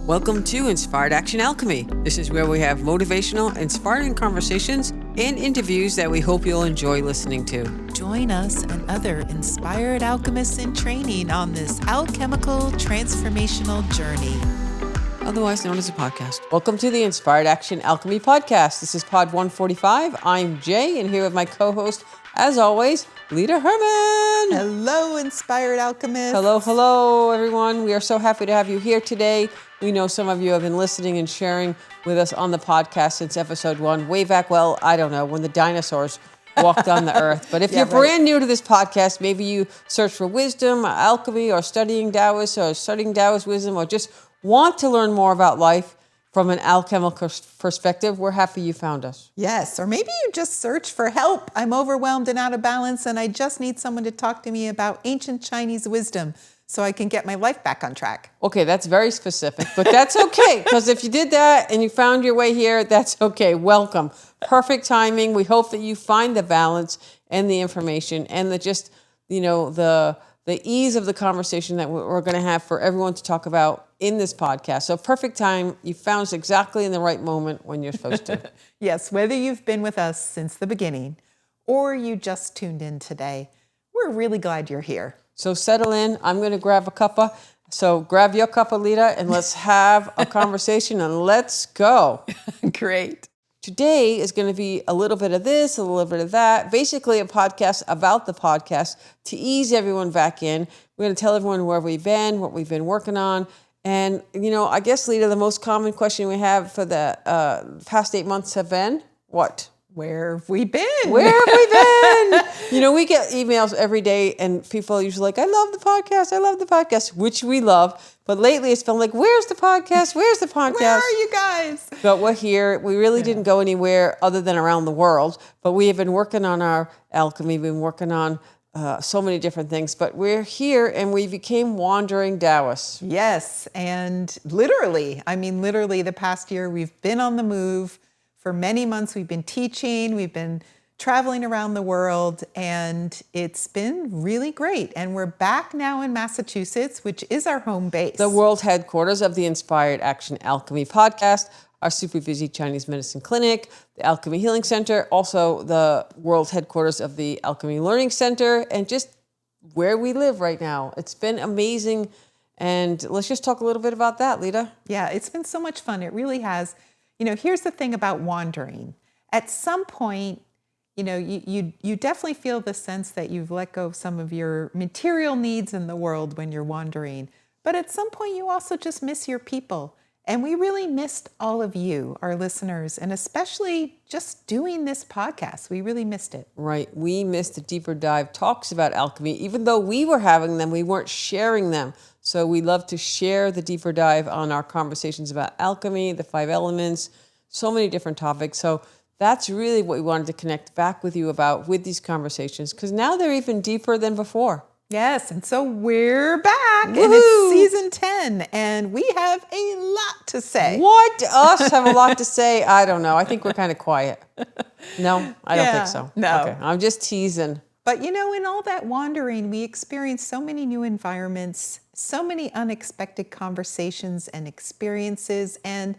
Welcome to Inspired Action Alchemy. This is where we have motivational, inspiring conversations and interviews that we hope you'll enjoy listening to. Join us and other inspired alchemists in training on this alchemical transformational journey. Otherwise known as a podcast. Welcome to the Inspired Action Alchemy podcast. This is pod 145. I'm Jay, and here with my co-host, as always, Lita Herman. Hello, inspired alchemists. Hello, everyone. We are so happy to have you here today. We know some of you have been listening and sharing with us on the podcast since episode 1, way back, well, I don't know, when the dinosaurs walked on the earth. But if you're brand new to this podcast, maybe you search for wisdom, alchemy, or studying Daoist, or studying Daoist wisdom, or just want to learn more about life from an alchemical perspective, we're happy you found us. Yes, or maybe you just search for help. I'm overwhelmed and out of balance, and I just need someone to talk to me about ancient Chinese wisdom so I can get my life back on track. Okay, that's very specific, but that's okay, because if you did that and you found your way here, that's okay. Welcome. Perfect timing. We hope that you find the balance and the information and the ease of the conversation that we're going to have for everyone to talk about in this podcast. So perfect time. You found us exactly in the right moment when you're supposed to. Yes, whether you've been with us since the beginning or you just tuned in today, we're really glad you're here. So settle in. I'm going to grab a cuppa. So grab your cuppa, Lita, and let's have a conversation and let's go. Great. Today is going to be a little bit of this, a little bit of that. Basically a podcast about the podcast to ease everyone back in. We're going to tell everyone where we've been, what we've been working on. And, I guess, Lita, the most common question we have for the past 8 months have been, what? Where have we been? Where have we been? We get emails every day and people are usually like, I love the podcast, which we love. But lately it's been like, where's the podcast? Where's the podcast? Where are you guys? But we're here. We really didn't go anywhere other than around the world. But we have been working on our alchemy. We've been working on so many different things. But we're here and we became wandering Daoists. Yes. And literally the past year we've been on the move. For many months, we've been teaching, we've been traveling around the world, and it's been really great. And we're back now in Massachusetts, which is our home base. The world headquarters of the Inspired Action Alchemy podcast, our super busy Chinese medicine clinic, the Alchemy Healing Center, also the world headquarters of the Alchemy Learning Center, and just where we live right now. It's been amazing. And let's just talk a little bit about that, Lita. Yeah, it's been so much fun. It really has. Here's the thing about wandering. At some point, you definitely feel the sense that you've let go of some of your material needs in the world when you're wandering. But at some point, you also just miss your people. And we really missed all of you, our listeners, and especially just doing this podcast. We really missed it. Right. We missed the deeper dive talks about alchemy. Even though we were having them, we weren't sharing them. So we love to share the deeper dive on our conversations about alchemy, the 5 elements, so many different topics. So that's really what we wanted to connect back with you about with these conversations, because now they're even deeper than before. Yes, and so we're back, Woo-hoo! And it's season 10, and we have a lot to say. What? Us have a lot to say? I don't know. I think we're kind of quiet. No, I don't think so. No. Okay, I'm just teasing. But in all that wandering, we experienced so many new environments, so many unexpected conversations and experiences, and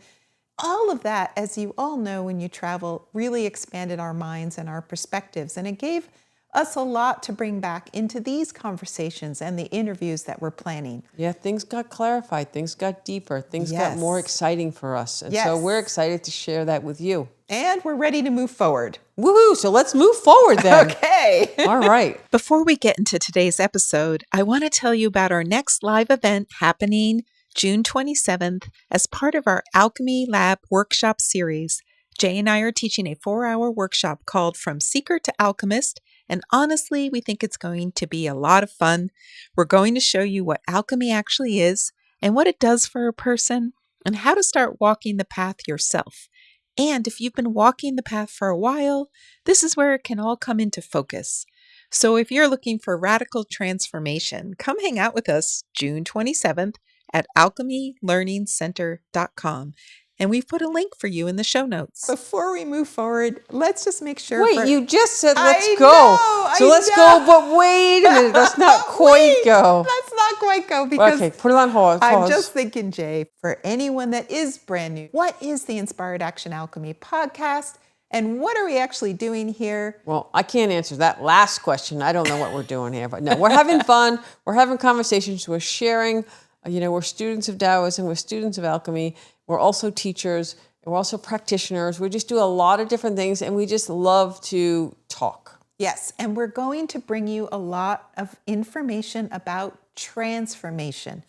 all of that, as you all know, when you travel, really expanded our minds and our perspectives, and it gave us a lot to bring back into these conversations and the interviews that we're planning. Yeah, things got clarified, things got deeper, things got more exciting for us. And so we're excited to share that with you. And we're ready to move forward. Woohoo! So let's move forward then. Okay. All right. Before we get into today's episode, I want to tell you about our next live event happening June 27th as part of our Alchemy Lab workshop series. Jay and I are teaching a 4-hour workshop called From Seeker to Alchemist. And honestly, we think it's going to be a lot of fun. We're going to show you what alchemy actually is and what it does for a person and how to start walking the path yourself. And if you've been walking the path for a while, this is where it can all come into focus. So if you're looking for radical transformation, come hang out with us June 27th at alchemylearningcenter.com. And we've put a link for you in the show notes. Before we move forward, let's just make sure. Wait, you just said let's I go. know, So let's go, but wait a minute. Let's not quite go. Let's not quite go because Okay, put it on pause. I'm just thinking, Jay, for anyone that is brand new, what is the Inspired Action Alchemy podcast? And what are we actually doing here? Well, I can't answer that last question. I don't know what we're doing here, but no, we're having fun. We're having conversations. We're sharing. We're students of Daoism. We're students of alchemy. We're also teachers. And we're also practitioners. We just do a lot of different things, and we just love to talk. Yes, and we're going to bring you a lot of information about transformation.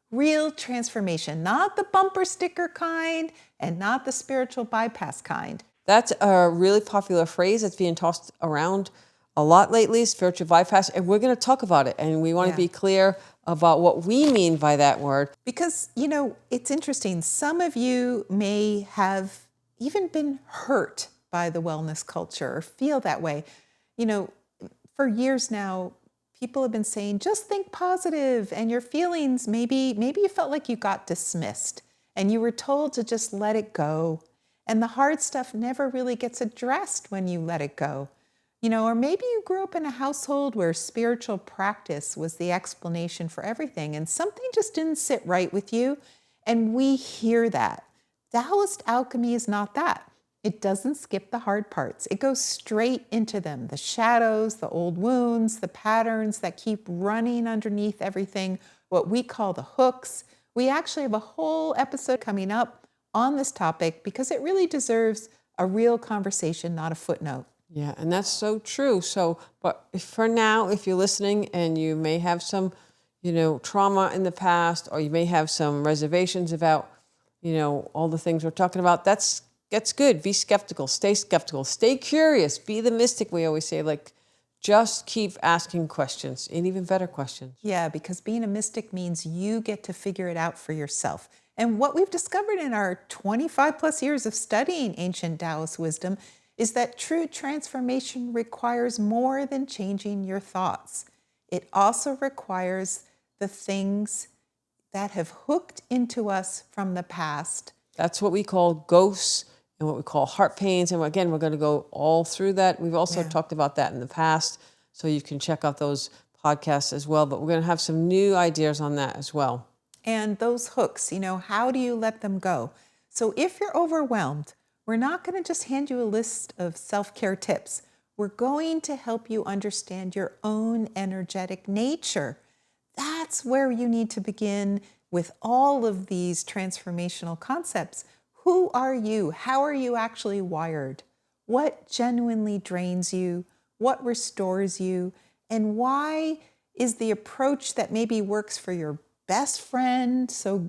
Real transformation, not the bumper sticker kind and not the spiritual bypass kind. That's a really popular phrase that's being tossed around a lot lately, spiritual bypass, and we're going to talk about it. And we want to be clear about what we mean by that word. Because, it's interesting. Some of you may have even been hurt by the wellness culture or feel that way. For years now, people have been saying, just think positive, and your feelings, maybe you felt like you got dismissed and you were told to just let it go. And the hard stuff never really gets addressed when you let it go. Or maybe you grew up in a household where spiritual practice was the explanation for everything and something just didn't sit right with you. And we hear that. Daoist alchemy is not that. It doesn't skip the hard parts. It goes straight into them, the shadows, the old wounds, the patterns that keep running underneath everything, what we call the hooks. We actually have a whole episode coming up on this topic because it really deserves a real conversation, not a footnote. Yeah, and that's so true. But for now, if you're listening and you may have some, trauma in the past, or you may have some reservations about, all the things we're talking about, that's good. Be skeptical, stay curious, be the mystic. We always say, just keep asking questions, and even better questions. Yeah, because being a mystic means you get to figure it out for yourself. And what we've discovered in our 25 plus years of studying ancient Taoist wisdom is that true transformation requires more than changing your thoughts. It also requires the things that have hooked into us from the past. That's what we call ghosts and what we call heart pains. And again, we're going to go all through that. We've also talked about that in the past, so you can check out those podcasts as well. But we're going to have some new ideas on that as well. And those hooks, how do you let them go? So if you're overwhelmed, we're not going to just hand you a list of self-care tips. We're going to help you understand your own energetic nature. That's where you need to begin with all of these transformational concepts. Who are you? How are you actually wired? What genuinely drains you? What restores you? And why is the approach that maybe works for your best friend, so,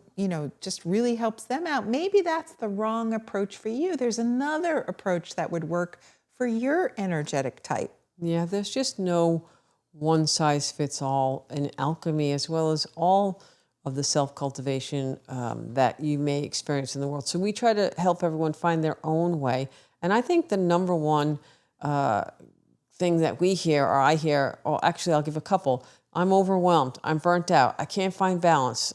just really helps them out, maybe that's the wrong approach for you. There's another approach that would work for your energetic type. Yeah, there's just no one size fits all in alchemy, as well as all of the self-cultivation that you may experience in the world. So we try to help everyone find their own way. And I think the number one thing that we hear, or I hear, or actually I'll give a couple: I'm overwhelmed. I'm burnt out. I can't find balance.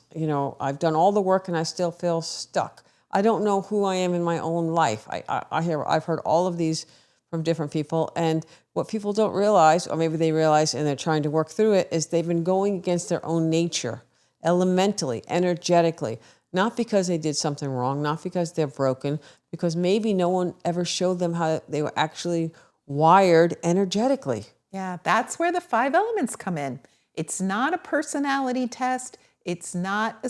I've done all the work and I still feel stuck. I don't know who I am in my own life. I've heard all of these from different people. And what people don't realize, or maybe they realize and they're trying to work through it, is they've been going against their own nature, elementally, energetically, not because they did something wrong, not because they're broken, because maybe no one ever showed them how they were actually wired energetically. Yeah, that's where the 5 elements come in. It's not a personality test. It's not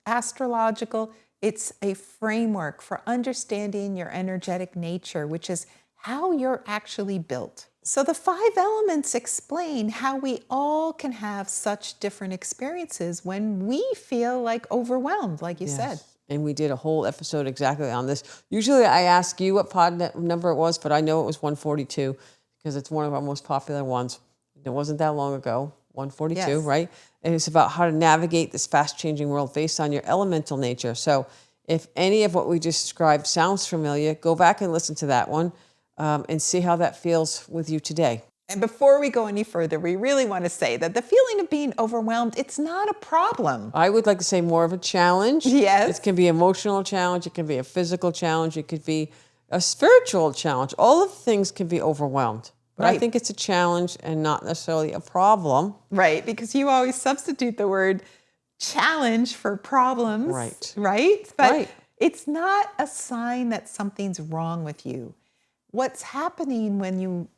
astrological. It's a framework for understanding your energetic nature, which is how you're actually built. So the 5 elements explain how we all can have such different experiences when we feel overwhelmed, like you said. And we did a whole episode exactly on this. Usually I ask you what pod number it was, but I know it was 142 because it's one of our most popular ones. It wasn't that long ago, 142, right? And it's about how to navigate this fast-changing world based on your elemental nature. So if any of what we just described sounds familiar, go back and listen to that one and see how that feels with you today. And before we go any further, we really want to say that the feeling of being overwhelmed, it's not a problem. I would like to say more of a challenge. Yes. It can be an emotional challenge. It can be a physical challenge. It could be a spiritual challenge. All of the things can be overwhelmed. But I Right. think it's a challenge and not necessarily a problem. Right, because you always substitute the word challenge for problems. Right. Right? But Right. it's not a sign that something's wrong with you. What's happening when you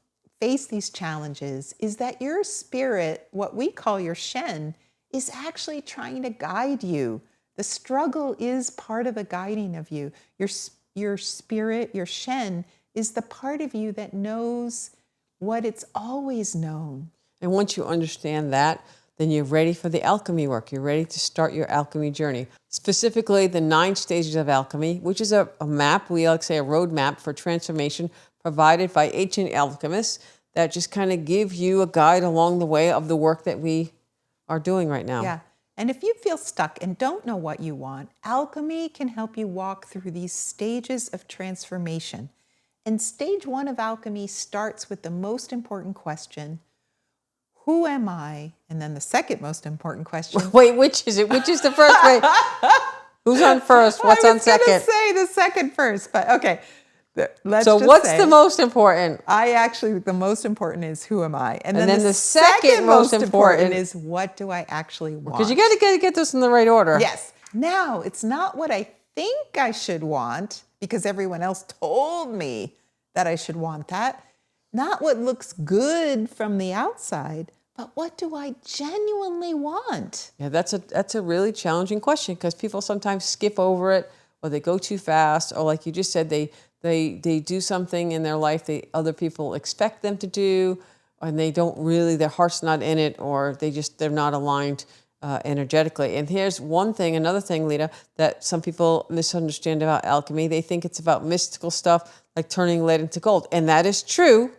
face these challenges is that your spirit, what we call your Shen, is actually trying to guide you. The struggle is part of the guiding of you. Your spirit, your Shen, is the part of you that knows what it's always known. And once you understand that, then you're ready for the alchemy work. You're ready to start your alchemy journey. Specifically, the 9 Stages of Alchemy, which is a map, we like to say a roadmap for transformation provided by ancient alchemists that just kind of give you a guide along the way of the work that we are doing right now. Yeah. And if you feel stuck and don't know what you want, alchemy can help you walk through these stages of transformation. And stage 1 of alchemy starts with the most important question, who am I? And then the second most important question. Wait, which is it? Which is the first? Wait, who's on first? What's on second? I was going to say the second first, but okay. Let's So just what's say, the most important? the most important is who am I? And then the second most important is what do I actually want? Because you got to get this in the right order. Yes. Now, it's not what I think I should want because everyone else told me that I should want that. Not what looks good from the outside, but what do I genuinely want? Yeah, that's a really challenging question because people sometimes skip over it or they go too fast or like you just said, they do something in their life that other people expect them to do and they don't really, their heart's not in it or they're not aligned energetically. And here's another thing, Lita, that some people misunderstand about alchemy. They think it's about mystical stuff like turning lead into gold. And that is true.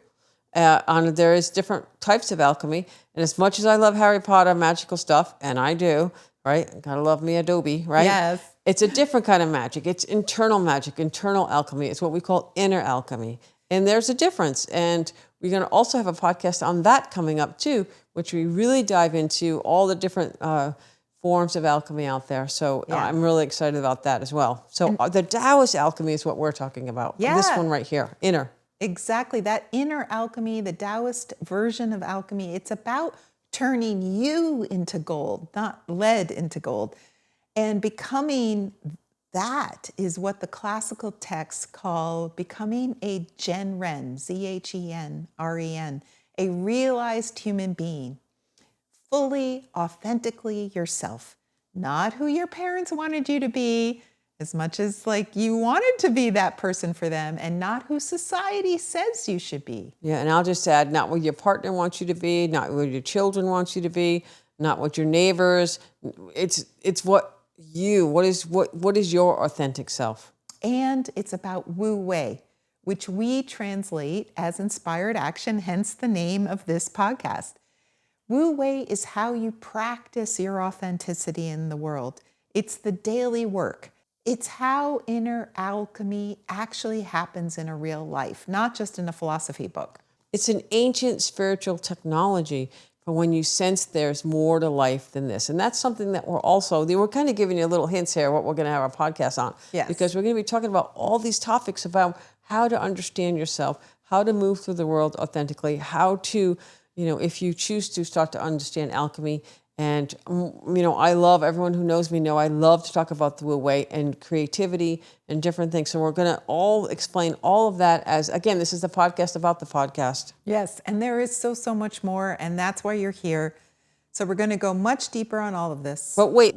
There is different types of alchemy. And as much as I love Harry Potter magical stuff, and I do, right? Gotta love me Adobe, right? Yes. It's a different kind of magic. It's internal magic, internal alchemy. It's what we call inner alchemy. And there's a difference. And we're going to also have a podcast on that coming up too, which we really dive into all the different forms of alchemy out there. So I'm really excited about that as well. So the Daoist alchemy is what we're talking about. Yeah. This one right here, inner. Exactly. That inner alchemy, the Daoist version of alchemy, it's about turning you into gold, not lead into gold. And becoming that is what the classical texts call becoming a Zhen Ren, Z-H-E-N-R-E-N, a realized human being, fully, authentically yourself, not who your parents wanted you to be, as much as like you wanted to be that person for them, and not who society says you should be. Yeah, and I'll just add, not what your partner wants you to be, not what your children want you to be, not what your neighbors. It's what is your authentic self? And it's about Wu Wei, which we translate as inspired action, hence the name of this podcast. Wu Wei is how you practice your authenticity in the world. It's the daily work. It's how inner alchemy actually happens in a real life, not just in a philosophy book. It's an ancient spiritual technology for when you sense there's more to life than this. And that's something that we're kind of giving you little hints here what we're going to have our podcast on. Yes. Because we're going to be talking about all these topics about how to understand yourself, how to move through the world authentically, how to, if you choose to start to understand alchemy. And, I love, everyone who knows me I love to talk about the Wu Wei and creativity and different things. So we're going to all explain all of that as, again, this is the podcast about the podcast. Yes, and there is so much more, and that's why you're here. So we're going to go much deeper on all of this. But wait.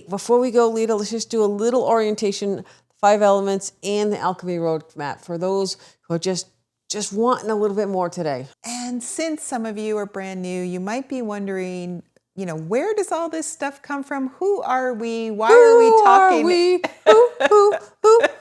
Before we go, Lita, let's just do a little orientation, 5 elements and the alchemy roadmap for those who are just wanting a little bit more today. And since some of you are brand new, you might be wondering, where does all this stuff come from? Who are we? Why are we talking? Who are we? Who?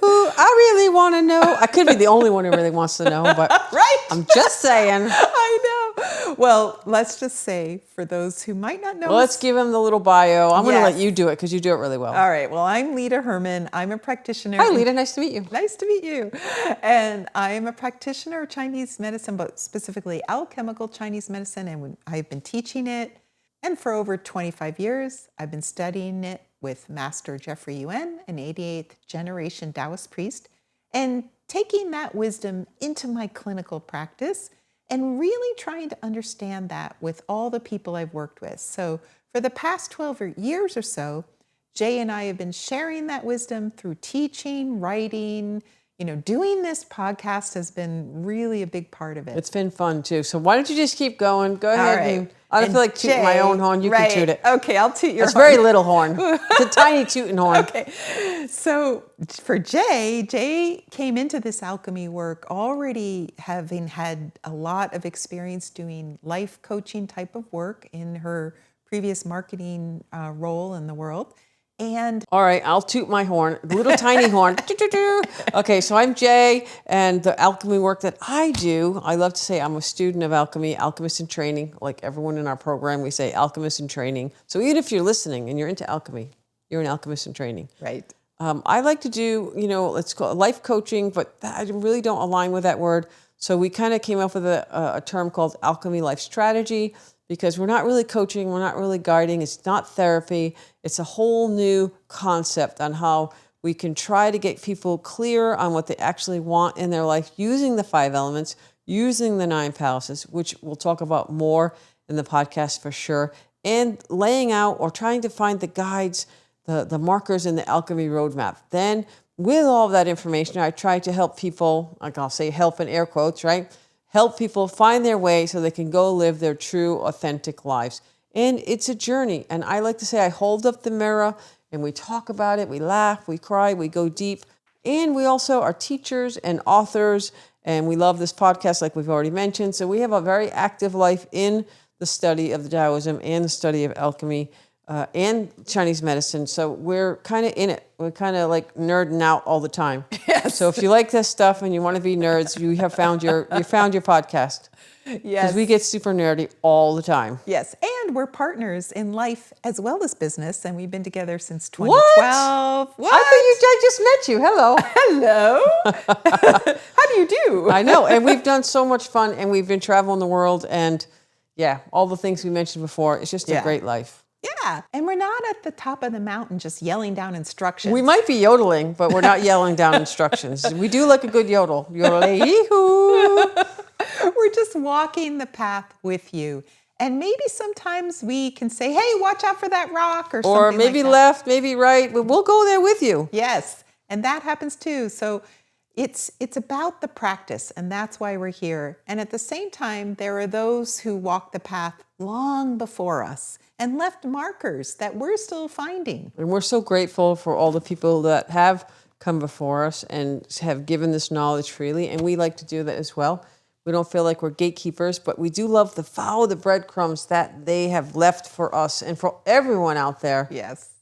I really want to know. I could be the only one who really wants to know, but Right. I'm just saying. I know. Well, let's just say for those who might not know Well, let's give him the little bio. I'm going to let Yes. you do it because you do it really well. All right. Well, I'm Lita Herman. I'm a practitioner. Hi, Lita. Nice to meet you. Nice to meet you. And I am a practitioner of Chinese medicine, but specifically alchemical Chinese medicine. And I've been teaching it. And for over 25 years, I've been studying it with Master Jeffrey Yuen, an 88th generation Daoist priest, and taking that wisdom into my clinical practice and really trying to understand that with all the people I've worked with. So for the past 12 years or so, Jay and I have been sharing that wisdom through teaching, writing. Doing this podcast has been really a big part of it. It's been fun too. So why don't you just keep going? Go ahead. right. And I don't feel like tooting my own horn. You right. can toot it. Okay, I'll toot your It's horn. very little horn. It's a tiny tooting horn. Okay. So for Jay came into this alchemy work already having had a lot of experience doing life coaching type of work in her previous marketing role in the world. And all right, I'll toot my horn, little tiny horn. Okay, so I'm Jay, and the alchemy work that I do, I love to say I'm a student of alchemy, alchemist in training. Like everyone in our program, we say alchemist in training. So even if you're listening and you're into alchemy, you're an alchemist in training. right. I like to do, let's call it life coaching, but I really don't align with that word. So we kind of came up with a term called alchemy life strategy, because we're not really coaching, we're not really guiding, it's not therapy. It's a whole new concept on how we can try to get people clear on what they actually want in their life using the 5 elements, using the 9 palaces, which we'll talk about more in the podcast for sure, and laying out or trying to find the guides, the markers in the alchemy roadmap. Then with all of that information, I try to help people, like I'll say help in air quotes, right? Help people find their way so they can go live their true, authentic lives. And it's a journey. And I like to say I hold up the mirror and we talk about it. We laugh, we cry, we go deep. And we also are teachers and authors. And we love this podcast, like we've already mentioned. So we have a very active life in the study of the Taoism and the study of alchemy and Chinese medicine. So we're kind of in it. We're kind of like nerding out all the time. Yes. So if you like this stuff and you want to be nerds, you found your podcast. Yes. Because we get super nerdy all the time. Yes. And we're partners in life as well as business. And we've been together since 2012. What? I just met you. Hello. Hello. How do you do? I know. And we've done so much fun and we've been traveling the world and all the things we mentioned before. It's just a great life. Yeah. And we're not at the top of the mountain just yelling down instructions. We might be yodeling, but we're not yelling down instructions. We do like a good yodel. Yodel-ee-hoo. We're just walking the path with you. And maybe sometimes we can say, hey, watch out for that rock or something or maybe like that. left, maybe right. But we'll go there with you. Yes. And that happens too. So it's about the practice, and that's why we're here. And at the same time, there are those who walk the path long before us and left markers that we're still finding. And we're so grateful for all the people that have come before us and have given this knowledge freely. And we like to do that as well. We don't feel like we're gatekeepers, but we do love to follow the breadcrumbs that they have left for us and for everyone out there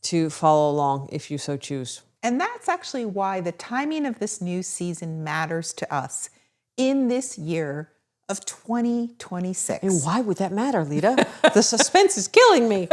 to follow along if you so choose. And that's actually why the timing of this new season matters to us in this year of 2026. And why would that matter, Lita? The suspense is killing me.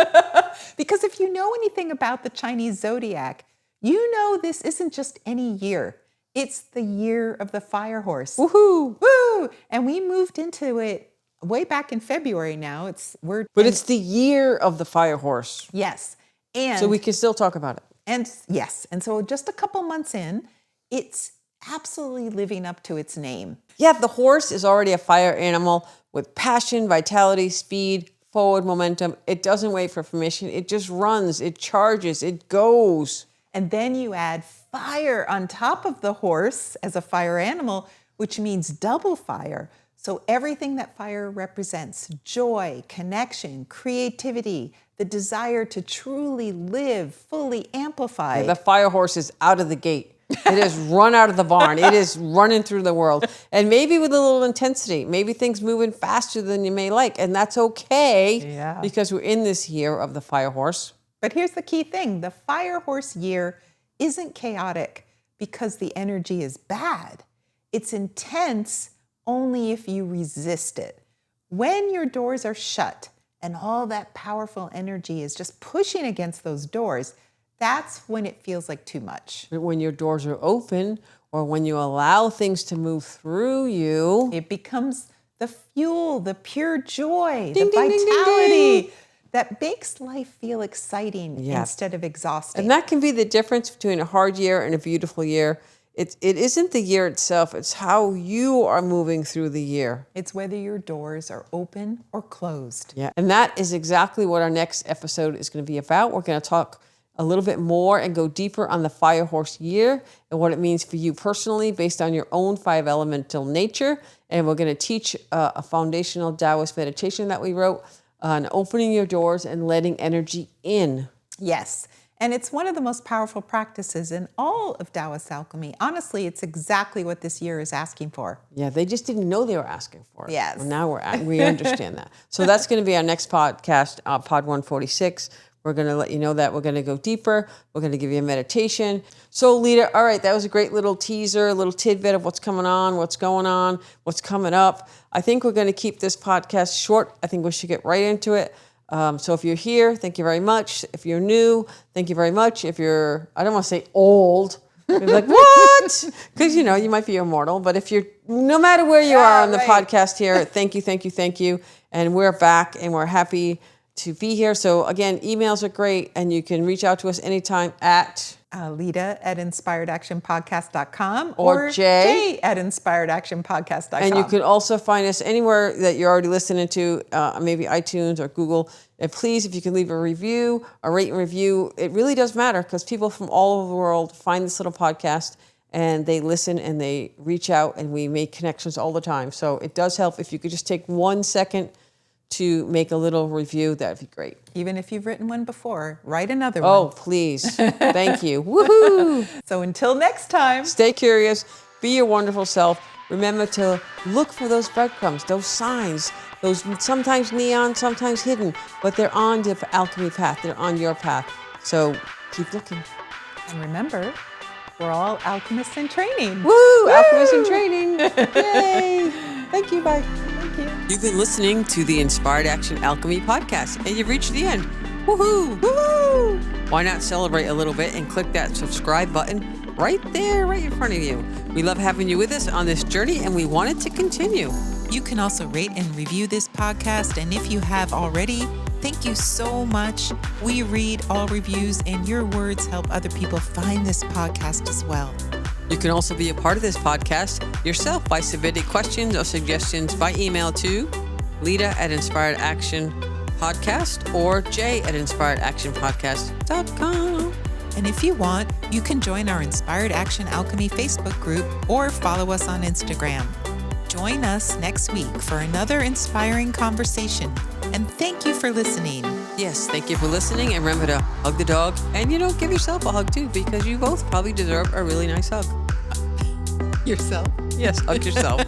Because if you know anything about the Chinese zodiac, you know this isn't just any year. It's the year of the fire horse. Woohoo! Woo! And we moved into it way back in February now. It's the year of the fire horse. Yes. And so we can still talk about it. And yes. And so just a couple months in, it's absolutely living up to its name. Yeah, the horse is already a fire animal with passion, vitality, speed, forward momentum. It doesn't wait for permission. It just runs, it charges, it goes. And then you add fire on top of the horse as a fire animal, which means double fire. So everything that fire represents, joy, connection, creativity, the desire to truly live, fully amplified. Yeah, the fire horse is out of the gate. It is run out of the barn. It is running through the world. And maybe with a little intensity. Maybe things moving faster than you may like. And that's okay because we're in this year of the fire horse. But here's the key thing. The fire horse year isn't chaotic because the energy is bad. It's intense only if you resist it. When your doors are shut and all that powerful energy is just pushing against those doors, that's when it feels like too much. But when your doors are open, or when you allow things to move through you, It becomes the fuel, the pure joy, Ding, the ding, ding, ding, vitality ding. that makes life feel exciting Yes. instead of exhausting. and that can be the difference between a hard year and a beautiful year. It isn't the year itself, it's how you are moving through the year. It's whether your doors are open or closed. Yeah, and that is exactly what our next episode is going to be about. We're going to talk a little bit more and go deeper on the fire horse year and what it means for you personally based on your own 5 elemental nature. And we're going to teach a foundational Daoist meditation that we wrote on opening your doors and letting energy in. Yes. And it's one of the most powerful practices in all of Daoist alchemy. Honestly, it's exactly what this year is asking for. Yeah, they just didn't know they were asking for it. Yes. Well, now we understand that. So that's going to be our next podcast, Pod 146. We're going to let you know that we're going to go deeper. We're going to give you a meditation. So, Lita, all right, that was a great little teaser, a little tidbit of what's coming on, what's going on, what's coming up. I think we're going to keep this podcast short. I think we should get right into it. So if you're here, thank you very much. If you're new, thank you very much. If you're, I don't want to say old, you're like, what? Because, you might be immortal. But if you're, no matter where you are on the podcast here, thank you. And we're back and we're happy to be here. So again, emails are great. And you can reach out to us anytime at Lita at inspiredactionpodcast.com or Jay at inspiredactionpodcast.com. And you can also find us anywhere that you're already listening to, maybe iTunes or Google. And please, if you can leave a review, a rate and review, it really does matter because people from all over the world find this little podcast and they listen and they reach out and we make connections all the time. So it does help if you could just take 1 second to make a little review. That'd be great. Even if you've written one before, write another one. Oh, please. Thank you. Woohoo! So until next time. Stay curious. Be your wonderful self. Remember to look for those breadcrumbs, those signs, those sometimes neon, sometimes hidden, but they're on the alchemy path. They're on your path. So keep looking. And remember, we're all alchemists in training. Woo! Alchemists in training. Yay! Thank you. Bye. Thank you. You've been listening to the Inspired Action Alchemy podcast, and you've reached the end. Woohoo! Woo! Why not celebrate a little bit and click that subscribe button right there, right in front of you. We love having you with us on this journey, and we want it to continue. You can also rate and review this podcast, and if you have already, thank you so much. We read all reviews, and your words help other people find this podcast as well. You can also be a part of this podcast yourself by submitting questions or suggestions by email to Lita at Inspired Action Podcast or Jay at inspiredactionpodcast.com. And if you want, you can join our Inspired Action Alchemy Facebook group or follow us on Instagram. Join us next week for another inspiring conversation. And thank you for listening. Yes, thank you for listening. And remember to hug the dog and, give yourself a hug too, because you both probably deserve a really nice hug. Yourself? Yes, hug yourself.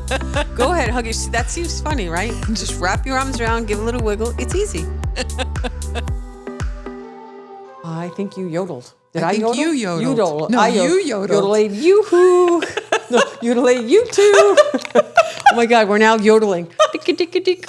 Go ahead, hug yourself. That seems funny, right? Just wrap your arms around, give a little wiggle. It's easy. I think you yodeled. Did I think yodel? you yodeled. You yodeled. No, I you yodeled. Yodelade yoo-hoo. No, yodelade you too. Oh my God, we're now yodeling. Dick, dick, dick.